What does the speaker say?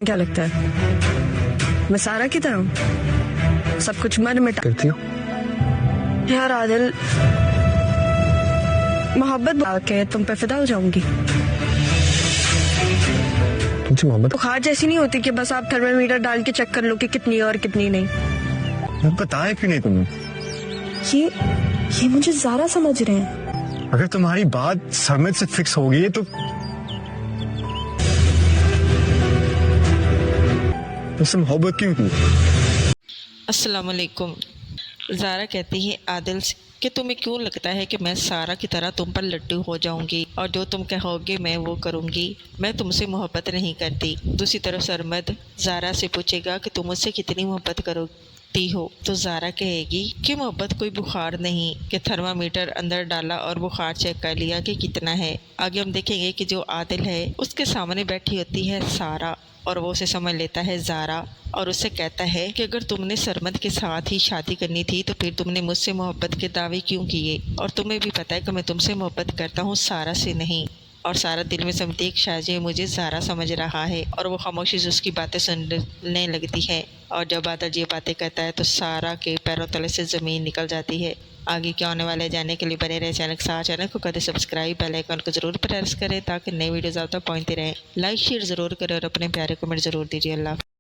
क्या लगता है मैं सारा की तरह हूँ, सब कुछ मर मिटा करती हूँ? यार आदिल, मोहब्बत के तुम पे फिदा हो जाऊंगी। तुमसे मोहब्बत? बुखार जैसी नहीं होती कि बस आप थर्मामीटर डाल के चेक कर लो कि कितनी है और कितनी नहीं। मैं बताया क्यों नहीं तुम्हें? ये मुझे ज़ारा समझ रहे हैं। अगर तुम्हारी बात सरमद से फिक्स हो गई है तो तुमसे मोहब्बत क्यों की? अस्सलाम वालेकुम। ज़ारा कहती है आदिल से कि तुम्हें क्यों लगता है कि मैं सारा की तरह तुम पर लट्टू हो जाऊंगी और जो तुम कहोगे मैं वो करूंगी। मैं तुमसे मोहब्बत नहीं करती। दूसरी तरफ सरमद ज़ारा से पूछेगा कि तुम मुझसे कितनी मोहब्बत करोगी हो, तो ज़ारा कहेगी कि मोहब्बत कोई बुखार नहीं कि थर्मामीटर अंदर डाला और बुखार चेक कर लिया कि कितना है। आगे हम देखेंगे कि जो आदिल है उसके सामने बैठी होती है सारा और वो उसे समझ लेता है ज़ारा और उससे कहता है कि अगर तुमने सरमद के साथ ही शादी करनी थी तो फिर तुमने मुझसे मोहब्बत के दावे क्यों किए, और तुम्हें भी पता है कि मैं तुमसे मोहब्बत करता हूँ सारा से नहीं। और सारा दिल में समझती है कि शायद ये मुझे ज़ारा समझ रहा है और वो खामोशी से उसकी बातें सुनने लगती है। और जब आदिल ये बातें कहता है तो सारा के पैरों तले से ज़मीन निकल जाती है। आगे क्या होने वाले जानने के लिए बने रहे चैनल के साथ। चैनल को करें सब्सक्राइब, बेल आइकन को जरूर प्रेस करें ताकि नई वीडियोज़ आप तक पहुँचती रहें। लाइक शेयर ज़रूर करें और अपने प्यारे कमेंट ज़रूर दीजिए। अल्लाह।